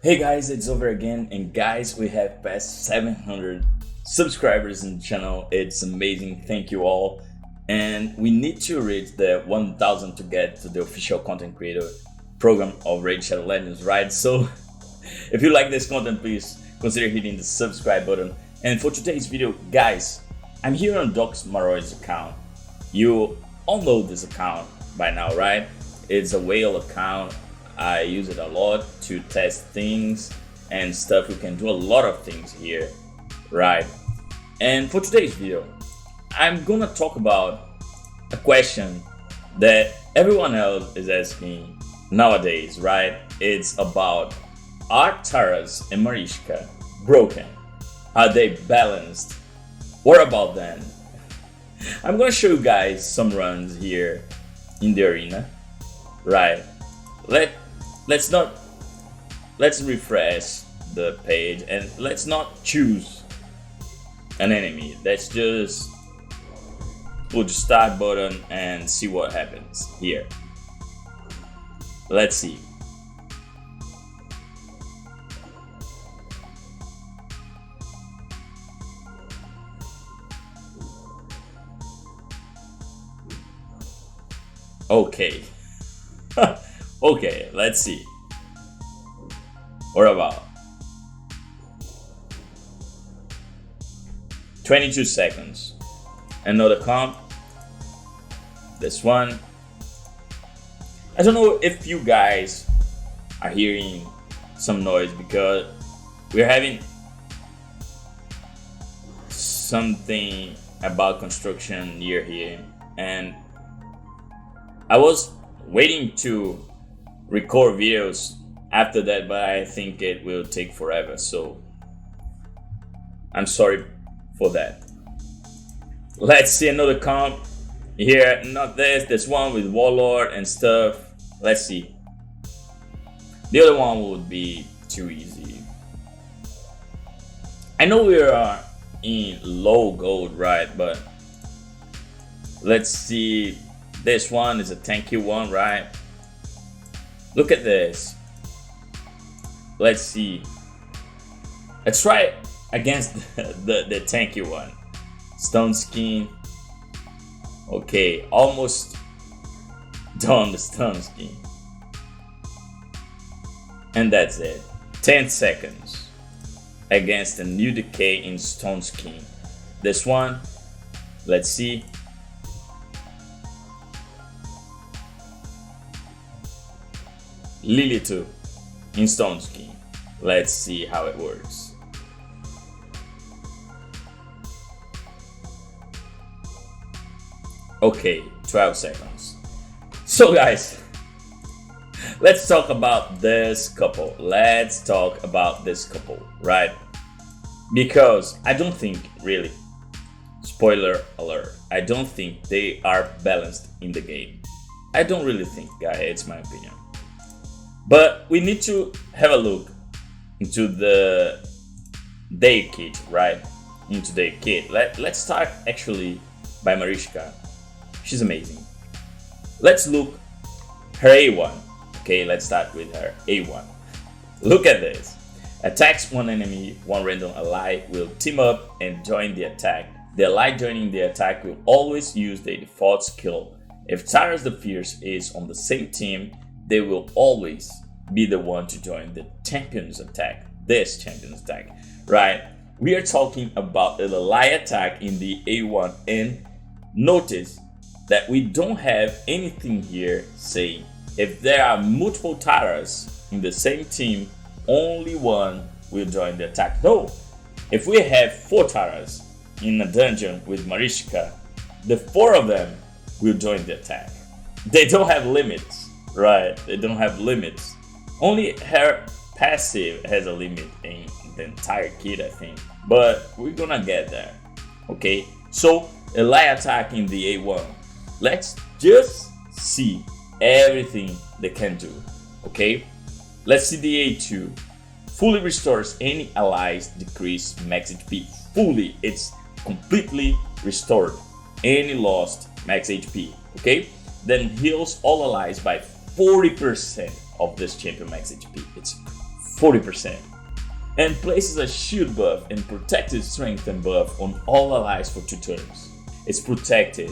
Hey guys, it's over again, and guys, we have passed 700 subscribers in the channel. It's amazing, thank you all. And we need to reach the 1000 to get to the official content creator program of Raid Shadow Legends, right? So if you like this content, please consider hitting the subscribe button. And for today's video, guys, I'm here on Taras and Marichka's account. You all know this account by now, right? It's a whale account. I use it a lot to test things and stuff. We can do a lot of things here, right? And for today's video, I'm gonna talk about a question that everyone else is asking nowadays, right? It's about, are Taras and Marichka broken? Are they balanced? What about them? I'm gonna show you guys some runs here in the arena, right? Let's refresh the page and let's not choose an enemy. Let's just put the start button and see what happens here. Let's see. Okay. Okay, let's see. What about 22 seconds? Another comp. This one. I don't know if you guys are hearing some noise because we're having something about construction near here, and I was waiting to record videos after that, but I think it will take forever, so I'm sorry for that. Let's see another comp here. Not this one with Warlord and stuff. Let's see. The other one would be too easy. I know we are in low gold, right? But let's see. This one is a tanky one, right? Look at this. Let's see. Let's try it against the tanky one. Stone skin. Okay, almost done the stone skin. And that's it. 10 seconds against a new decay in stone skin. This one, let's see. Lily 2 in stone skin. Let's see how it works. Okay, 12 seconds. So guys, let's talk about this couple. Let's talk about this couple, right? Because I don't think, really, spoiler alert, I don't think they are balanced in the game. I don't really think, guys, it's my opinion. But we need to have a look into their kit, right? Into their kit. Let's start actually by Marichka. She's amazing. Let's look her A1. Okay, let's start with her A1. Look at this. Attacks one enemy, one random ally will team up and join the attack. The ally joining the attack will always use their default skill. If Taras the Fierce is on the same team, they will always be the one to join the champion's attack. This champion's attack, right? We are talking about an ally attack in the A1, and notice that we don't have anything here saying if there are multiple Taras in the same team, only one will join the attack. No, if we have 4 Taras in a dungeon with Marichka, the 4 of them will join the attack. They don't have limits, right? They don't have limits. Only her passive has a limit in the entire kit, I think. But we're gonna get there. Okay, so ally attack in the A1. Let's just see everything they can do. Okay, let's see the A2. Fully restores any allies decrease max HP. Fully, it's completely restored. any lost max HP, okay? Then heals all allies by 40% of this champion max HP. It's 40%. And places a shield buff and protected strengthen buff on all allies for 2 turns. It's protected.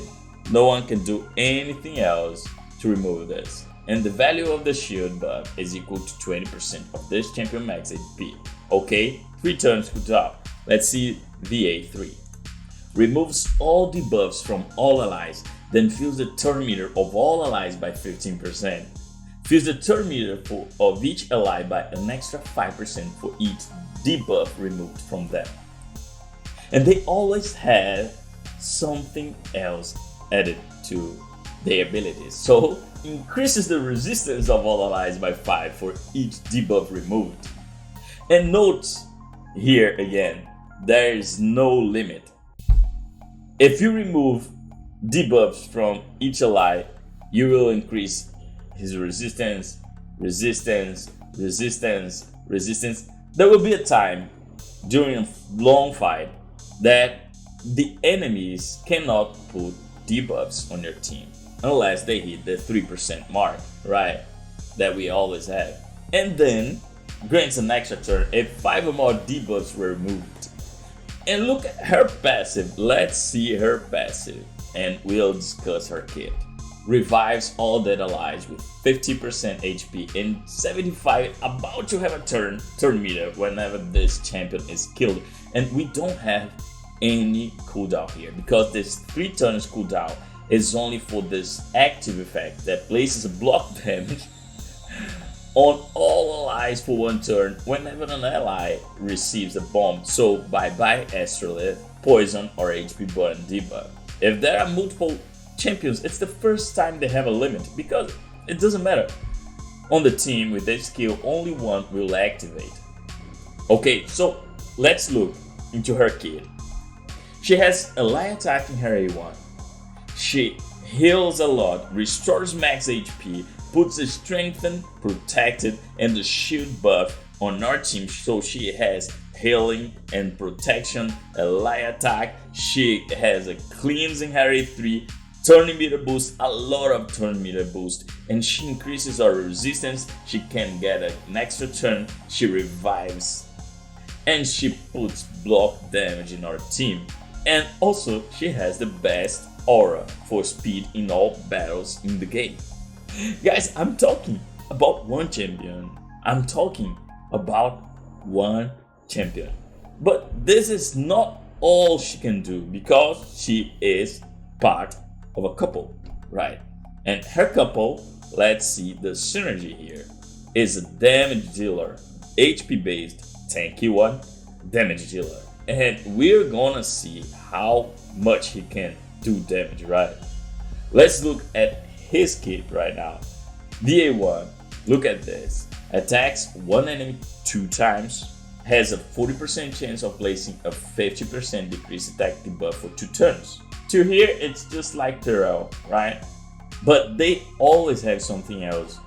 No one can do anything else to remove this. And the value of the shield buff is equal to 20% of this champion max HP. Okay, 3 turns cooldown. Let's see VA3. Removes all debuffs from all allies, then fills the turn meter of all allies by 15%. Fills the turn meter of each ally by an extra 5% for each debuff removed from them. And they always have something else added to their abilities. So increases the resistance of all allies by 5 for each debuff removed. And note here again, there is no limit. If you remove debuffs from each ally, you will increase his resistance. There will be a time during a long fight that the enemies cannot put debuffs on your team unless they hit the 3% mark, right? That we always have. And then grants an extra turn if 5 or more debuffs were removed. And look at her passive. Let's see her passive and we'll discuss her kit. Revives all dead allies with 50% HP and 75 about to have a turn meter whenever this champion is killed. And we don't have any cooldown here because this 3 turns cooldown is only for this active effect that places a block damage on all allies for 1 turn whenever an ally receives a bomb. So bye-bye Astrolith, poison or HP burn debuff. If there are multiple champions, it's the first time they have a limit because it doesn't matter. On the team with this skill, only one will activate. Okay, so let's look into her kit. She has ally attack in her A1. She heals a lot, restores max HP, puts the strengthened, protected, and the shield buff on our team, so she has healing and protection, ally attack. She has a cleansing her A3, turn meter boost, a lot of turn meter boost, and she increases our resistance. She can get an extra turn, she revives, and she puts block damage in our team. And also she has the best aura for speed in all battles in the game. Guys, I'm talking about one champion. I'm talking about one champion. But this is not all she can do because she is part of a couple, right? And her couple, let's see the synergy here, is a damage dealer, HP based, tanky one, damage dealer. And we're gonna see how much he can do damage, right? Let's look at his kit right now. DA1, look at this. Attacks one enemy 2 times, has a 40% chance of placing a 50% decreased attack debuff for 2 turns. To here, it's just like Terrell, right? But they always have something else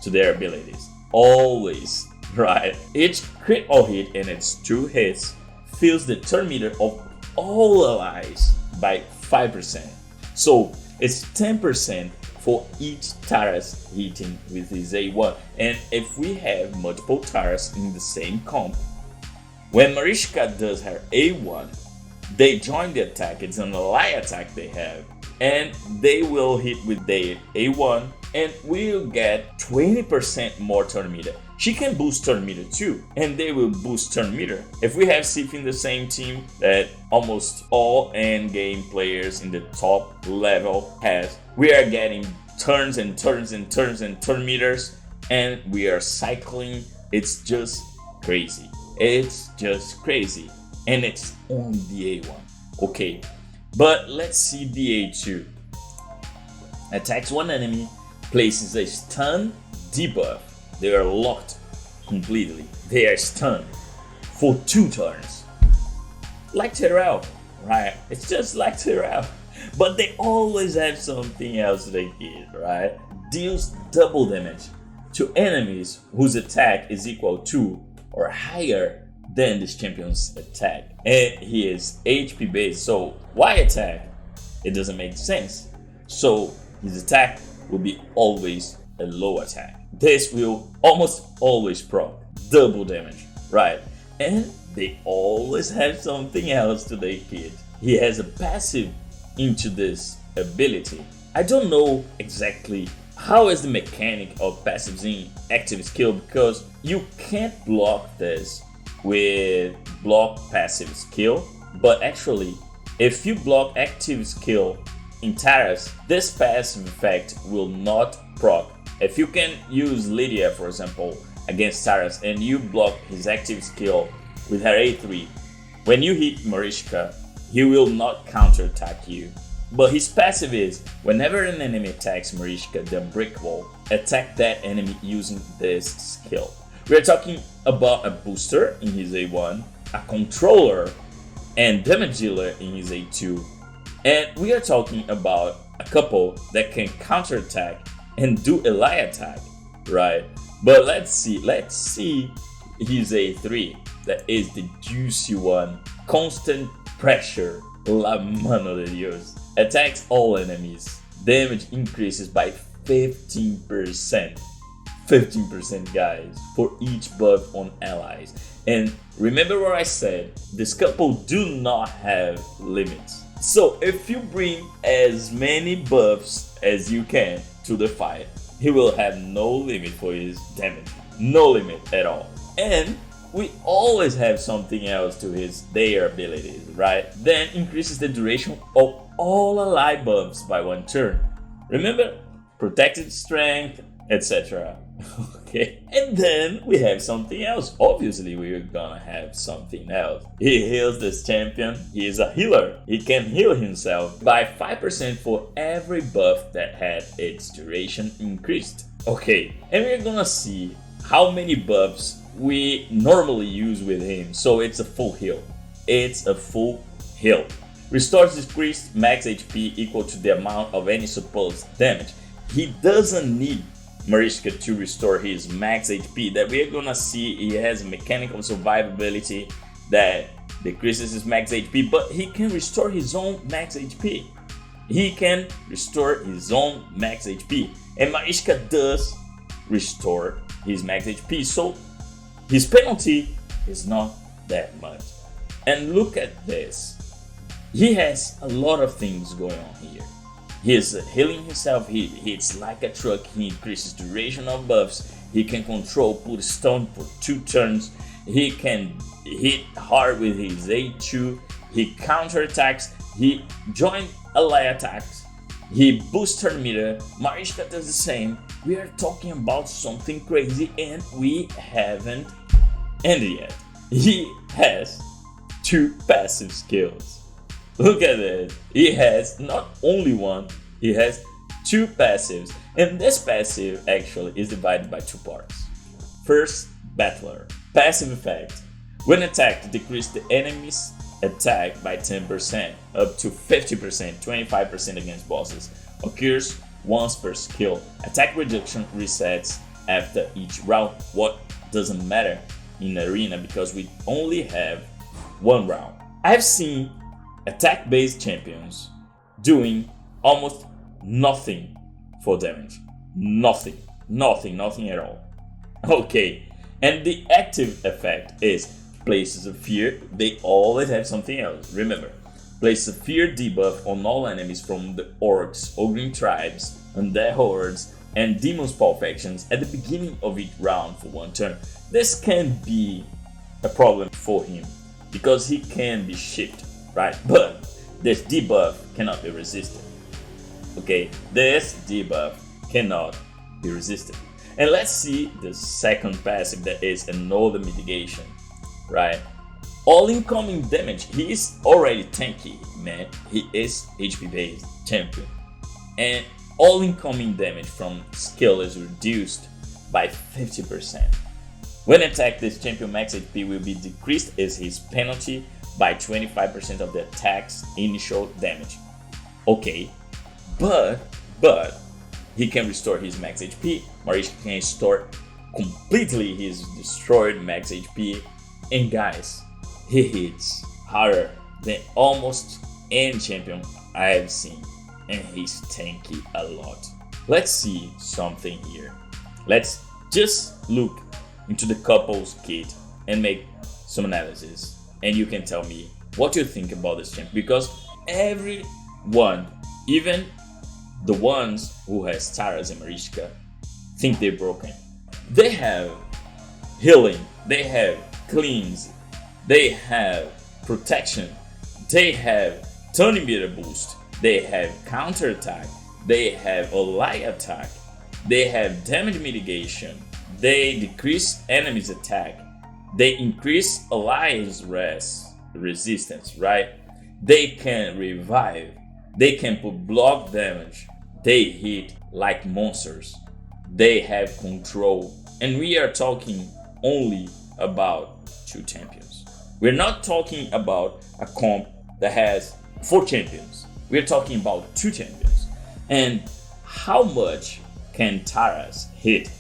to their abilities. Always, right? Each crit or hit and its 2 hits fills the turn meter of all allies by 5%. So it's 10% for each Taras hitting with his A1. And if we have multiple Taras in the same comp, when Marichka does her A1, they join the attack. It's an ally attack they have, and they will hit with their A1 and we'll get 20% more turn meter. She can boost turn meter too, and they will boost turn meter. If we have Sif in the same team that almost all end game players in the top level has, we are getting turns and turns and turns and turn meters, and we are cycling. It's just crazy. It's just crazy. And it's only the A1. Okay, but let's see the A2. Attacks one enemy, places a stun debuff. They are locked completely. They are stunned for 2 turns. Like Terrell, right? It's just like Terrell. But they always have something else they give, right? Deals double damage to enemies whose attack is equal to or higher than this champion's attack. And he is HP based, so Y attack It doesn't make sense. So his attack will be always a low attack. This will almost always proc double damage, right? And they always have something else to their kit. He has a passive into this ability. I don't know exactly how is the mechanic of passives in active skill, because you can't block this with block passive skill, but actually if you block active skill in Taras, this passive effect will not proc. If you can use Lydia, for example, against Taras and you block his active skill with her A3, when you hit Marichka, he will not counterattack you. But his passive is, whenever an enemy attacks Marichka, the brick wall, attack that enemy using this skill. We are talking about a booster in his A1, a controller, and damage dealer in his A2. And we are talking about a couple that can counterattack and do a light attack, right? But let's see his A3, that is the juicy one. Constant pressure, la mano de Dios. Attacks all enemies. Damage increases by 15%. 15%, guys, for each buff on allies. And remember what I said, this couple do not have limits. So if you bring as many buffs as you can to the fight, he will have no limit for his damage. No limit at all. And we always have something else to their abilities, right? Then increases the duration of all ally buffs by 1 turn. Remember? Protected strength, etc. Okay. And then we have something else. Obviously, we're gonna have something else. He heals this champion. He is a healer. He can heal himself by 5% for every buff that had its duration increased. Okay. And we're gonna see how many buffs we normally use with him. So it's a full heal. It's a full heal. Restores decreased max HP equal to the amount of any supposed damage. He doesn't need Marichka to restore his max HP. That we're gonna see, he has mechanical survivability that decreases his max HP, but he can restore his own max HP. He can restore his own max HP. And Marichka does restore his max HP, so his penalty is not that much. And look at this. He has a lot of things going on here. He is healing himself, he hits like a truck, he increases duration of buffs, he can control put stone for 2 turns, he can hit hard with his A2, he counterattacks, he joins ally attacks, he boosts turn meter. Marichka does the same. We are talking about something crazy and we haven't ended yet. He has 2 passive skills. Look at it. He has not only one, he has 2 passives. And this passive actually is divided by 2 parts. First, Battler. Passive effect. When attacked, decrease the enemy's attack by 10%, up to 50%, 25% against bosses. Occurs once per skill. Attack reduction resets after each round. What doesn't matter in arena because we only have 1 round. I've seen attack-based champions doing almost nothing for damage. Nothing at all. Okay, and the active effect is Places of Fear. They always have something else. Remember, Places of Fear debuff on all enemies from the orcs, ogre tribes, undead hordes, and demon spawn factions at the beginning of each round for 1 turn. This can be a problem for him because he can be shipped, right? But this debuff cannot be resisted. Okay, this debuff cannot be resisted. And let's see the second passive, that is another mitigation, right? All incoming damage. He is already tanky, man. He is HP based champion. And all incoming damage from skill is reduced by 50%. When attacked, this champion max HP will be decreased as his penalty by 25% of the attack's initial damage. Okay, but he can restore his max HP. Marichka can restore completely his destroyed max HP. And guys, he hits harder than almost any champion I have seen, and he's tanky a lot. Let's see something here. Let's just look into the couple's kit and make some analysis, and you can tell me what you think about this champ, because everyone, even the ones who has Taras and Marichka, think they're broken. They have healing, they have cleans, they have protection, they have turning meter boost, they have counter attack, they have ally attack, they have damage mitigation, they decrease enemies attack, they increase allies resistance, right? They can revive, they can put block damage, they hit like monsters, they have control, and we are talking only about 2 champions. We're not talking about a comp that has 4 champions. We're talking about 2 champions. And how much can Taras hit?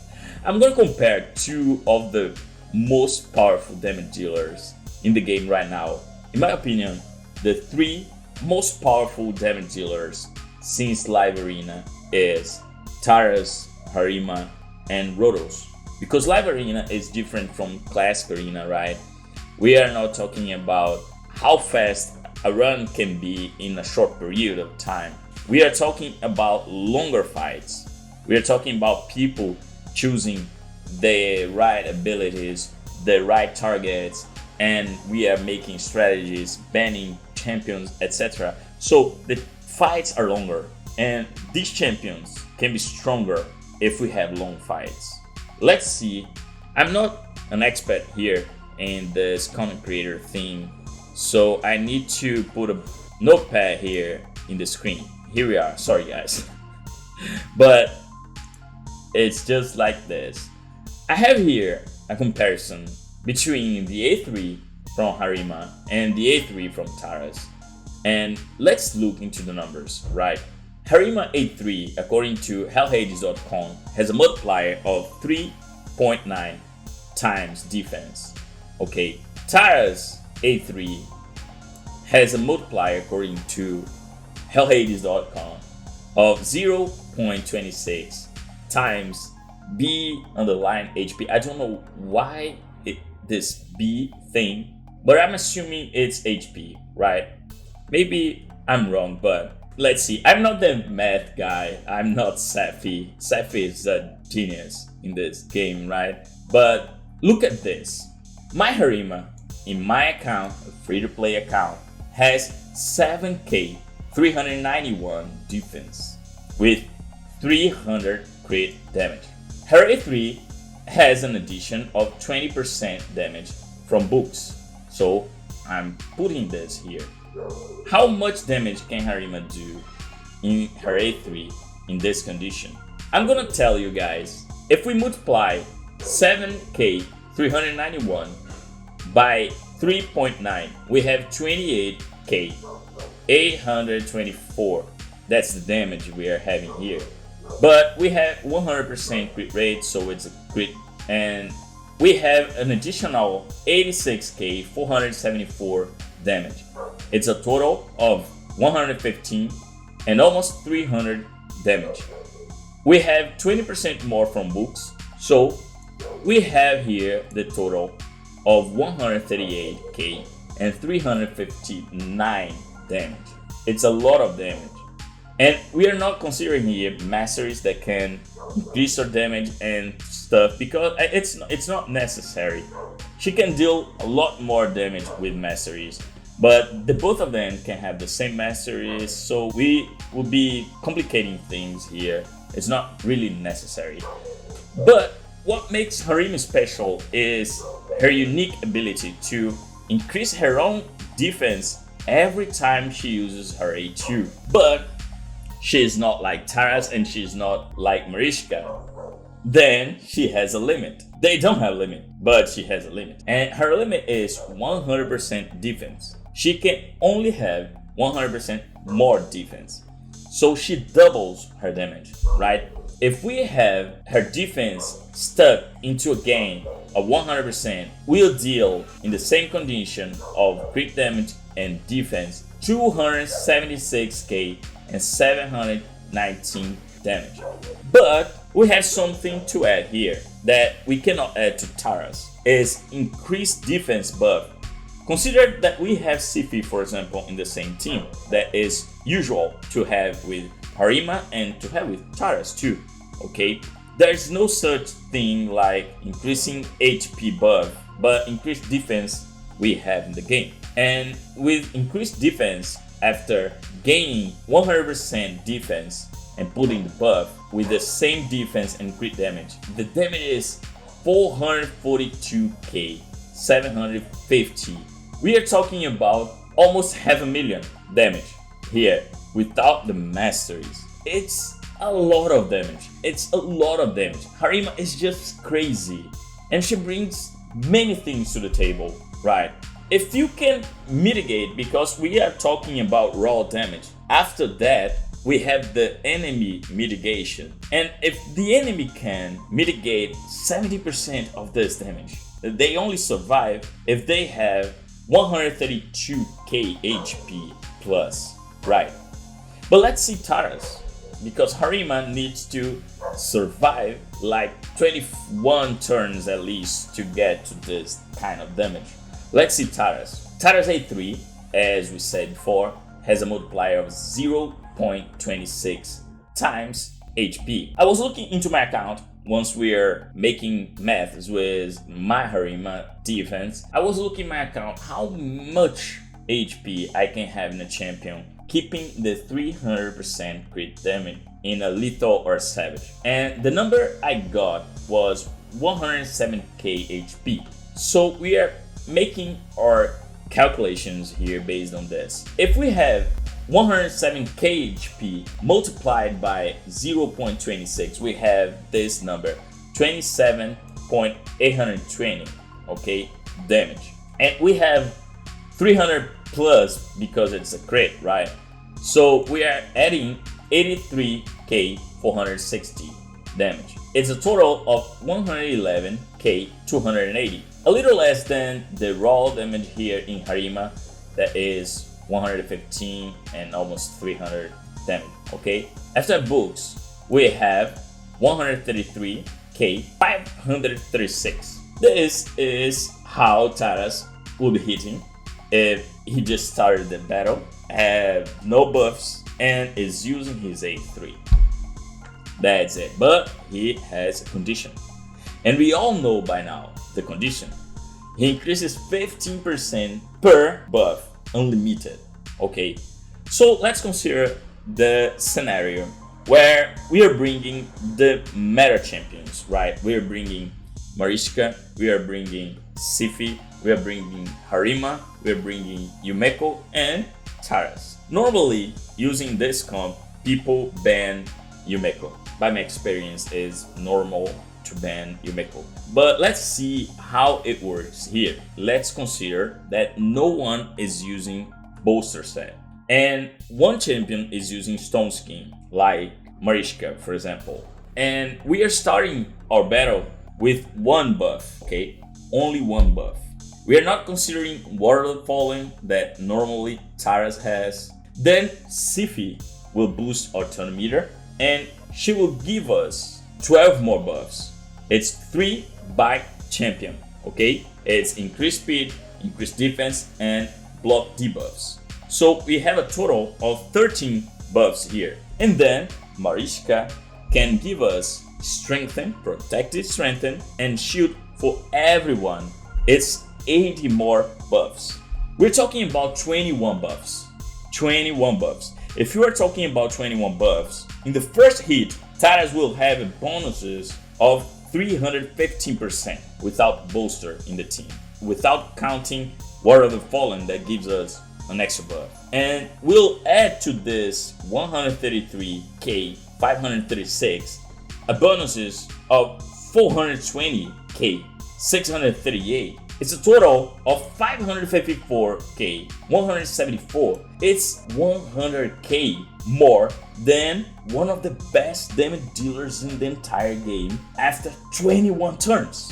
I'm gonna compare 2 of the most powerful damage dealers in the game right now. In my opinion, the 3 most powerful damage dealers since Live Arena is Taras, Harima, and Rotos. Because Live Arena is different from Classic Arena, right? We are not talking about how fast a run can be in a short period of time. We are talking about longer fights. We are talking about people choosing the right abilities, the right targets, and we are making strategies, banning champions, etc. So the fights are longer, and these champions can be stronger if we have long fights. Let's see. I'm not an expert here in this content creator thing, so I need to put a notepad here in the screen. Here we are. Sorry guys. But it's just like this. I have here a comparison between the A3 from Harima and the A3 from Taras. And let's look into the numbers, right? Harima A3, according to hellhades.com, has a multiplier of 3.9 times defense. Okay, Taras A3 has a multiplier, according to hellhades.com, of 0.26 times B underline HP. I don't know why this B thing, but I'm assuming it's HP, right? Maybe I'm wrong, but let's see. I'm not the math guy. I'm not Safi. Safi is a genius in this game, right? But look at this. My Harima in my account, a free-to-play account, has 7k 391 defense with 300 crit damage. Her A3 has an addition of 20% damage from books. So I'm putting this here. How much damage can Harima do in her A3 in this condition? I'm gonna tell you guys. If we multiply 7k 391 by 3.9, we have 28k 824. That's the damage we are having here. But we have 100% crit rate, so it's a crit, and we have an additional 86k 474 damage. It's a total of 115 and almost 300 damage. We have 20% more from books, so we have here the total of 138k and 359 damage. It's a lot of damage. And we are not considering here masteries that can increase her damage and stuff, because it's not necessary. She can deal a lot more damage with masteries, but the both of them can have the same masteries, so we will be complicating things here. It's not really necessary. But what makes Harima special is her unique ability to increase her own defense every time she uses her A2. But she is not like Taras and she is not like Marichka. Then she has a limit. They don't have a limit, but she has a limit. And her limit is 100% defense. She can only have 100% more defense. So she doubles her damage, right? If we have her defense stuck into a game of 100%, we'll deal in the same condition of crit damage and defense 276k and 719 damage. But we have something to add here that we cannot add to Taras, is increased defense buff. Consider that we have Sifi, for example, in the same team. That is usual to have with Harima and to have with Taras too, okay? There's no such thing like increasing HP buff, but increased defense we have in the game. And with increased defense, after gaining 100% defense and putting the buff with the same defense and crit damage, the damage is 442k 750. We are talking about almost 500,000 damage here without the masteries. It's a lot of damage. It's a lot of damage. Harima is just crazy, and she brings many things to the table, right? If you can mitigate, because we are talking about raw damage, after that we have the enemy mitigation. And if the enemy can mitigate 70% of this damage, they only survive if they have 132k HP plus, right? But let's see Taras, because Harima needs to survive like 21 turns at least to get to this kind of damage. Let's see Taras. Taras A3, as we said before, has a multiplier of 0.26 times HP. I was looking into my account once we're making maths with my Harima defense. I was looking at my account how much HP I can have in a champion keeping the 300% crit damage in a lethal or savage. And the number I got was 107k HP. So we are making our calculations here based on this. If we have 107k HP multiplied by 0.26, we have this number, 27.820, okay, damage. And we have 300 plus because it's a crit, right? So we are adding 83k 460 damage. It's a total of 111k 280. A little less than the raw damage here in Harima, that is 115 and almost 300 damage, okay? After books, we have 133k 536. This is how Taras will be hitting if he just started the battle, have no buffs, and is using his A3. That's it, but he has a condition. And we all know by now the condition. He increases 15% per buff, unlimited, okay? So let's consider the scenario where we are bringing the meta champions, right? We are bringing Marichka, we are bringing Sifi, we are bringing Harima, we are bringing Yumeko, and Taras. Normally, using this comp, people ban Yumeko. By my experience, it's normal to ban Yumeko. But let's see how it works here. Let's consider that no one is using bolster set, and one champion is using stone skin, like Marichka, for example. And we are starting our battle with one buff, okay? Only one buff. We are not considering Water of the Fallen that normally Taras has. Then Sifi will boost our turn meter, and she will give us 12 more buffs. It's 3 by champion, okay? It's increased speed, increased defense, and block debuffs. So we have a total of 13 buffs here. And then Marichka can give us strengthen, protected strengthen, and shield for everyone. It's 80 more buffs. We're talking about 21 buffs. 21 buffs. If you are talking about 21 buffs, in the first hit, Taras will have bonuses of 315% without bolster in the team, without counting Water of the Fallen that gives us an extra buff. And we'll add to this 133k 536 a bonuses of 420k 638. It's a total of 554k 174. It's 100k more than one of the best damage dealers in the entire game after 21 turns.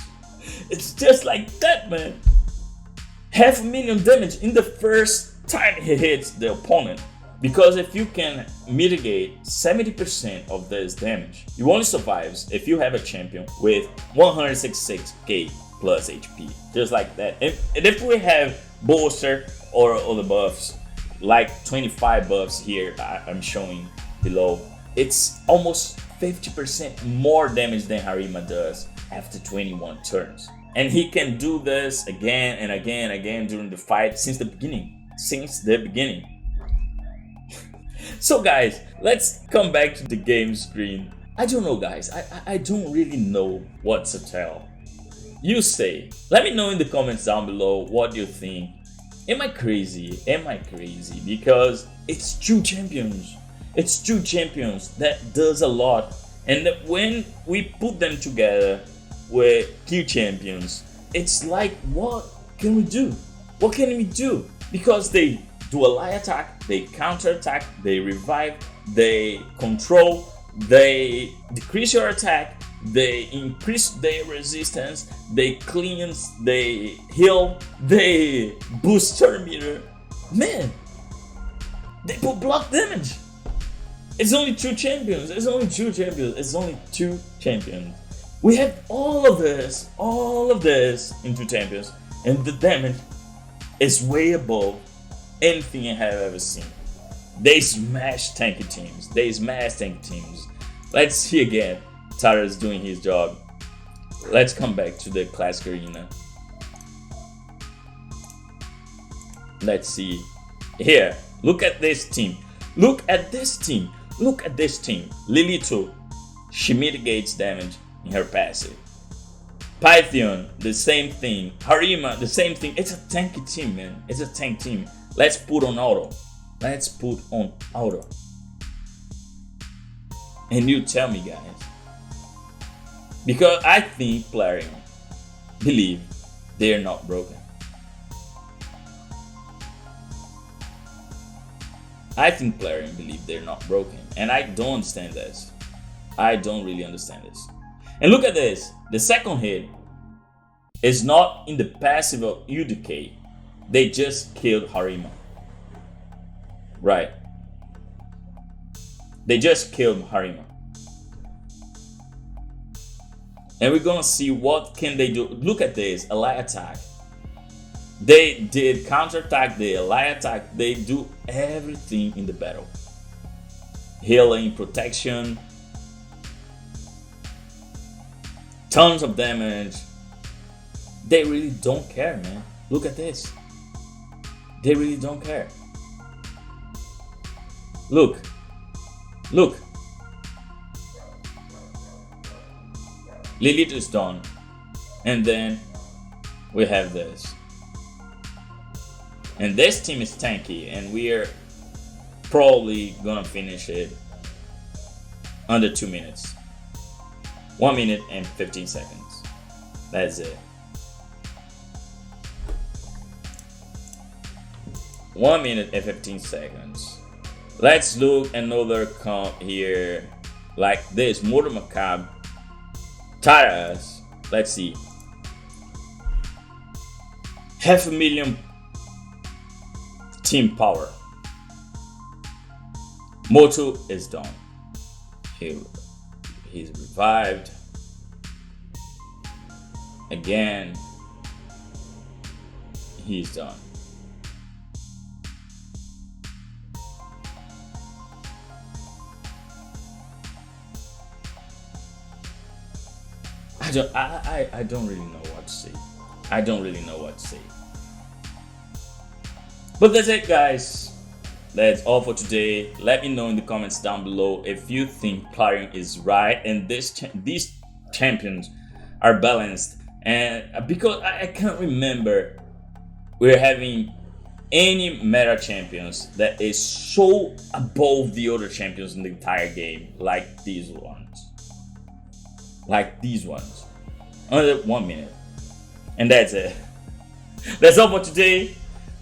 It's just like that, man. 500,000 damage in the first time he hits the opponent. Because if you can mitigate 70% of this damage, you only survives if you have a champion with 166k plus HP, just like that. And if we have bolster or other buffs, like 25 buffs here, I'm showing below, it's almost 50% more damage than Harima does after 21 turns. And he can do this again and again and again during the fight since the beginning. So guys, let's come back to the game screen. I don't know guys, I don't really know what to tell. You say, let me know in the comments down below what you think. Am I crazy? Because it's two champions. It's two champions that does a lot. And when we put them together with two champions, it's like, what can we do? What can we do? Because they do a light attack, they counter attack, they revive, they control, they decrease your attack, they increase their resistance, they cleanse, they heal, they boost turn meter. Man, they put block damage. It's only two champions. We have all of this in two champions, and the damage is way above anything I have ever seen. They smash tanky teams. Let's see again. Taras doing his job. Let's come back to the classic arena. Let's see. Here, look at this team. Lilito, she mitigates damage in her passive. Python, the same thing. Harima, the same thing. It's a tanky team, man. It's a tank team. Let's put on auto. And you tell me, guys. Because I think Plarium believe they're not broken. And I don't understand this. I don't really understand this. And look at this. The second hit is not in the passive of UDK. They just killed Harima. Right. They just killed Harima. And we're gonna see what can they do. Look at this, ally attack. They did counter attack, they ally attack, they do everything in the battle. Healing, protection, tons of damage. They really don't care, man. Look at this. They really don't care. Look. Lilith is done. And then we have this. And this team is tanky, and we're probably gonna finish it under 2 minutes. 1 minute and 15 seconds. That's it. 1 minute and 15 seconds. Let's look another comp here like this. Mortal Macabre, Taras. Let's see. 500,000 team power. Moto is done. He's revived. Again. He's done. I don't really know what to say. But that's it, guys. That's all for today. Let me know in the comments down below if you think Plarium is right and these champions are balanced. And because I can't remember we're having any meta champions that is so above the other champions in the entire game like these ones. Under 1 minute. And that's it. That's all for today.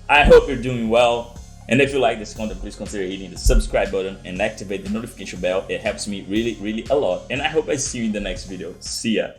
I hope you're doing well. And if you like this content, please consider hitting the subscribe button and activate the notification bell. It helps me really a lot. And I hope I see you in the next video. See ya.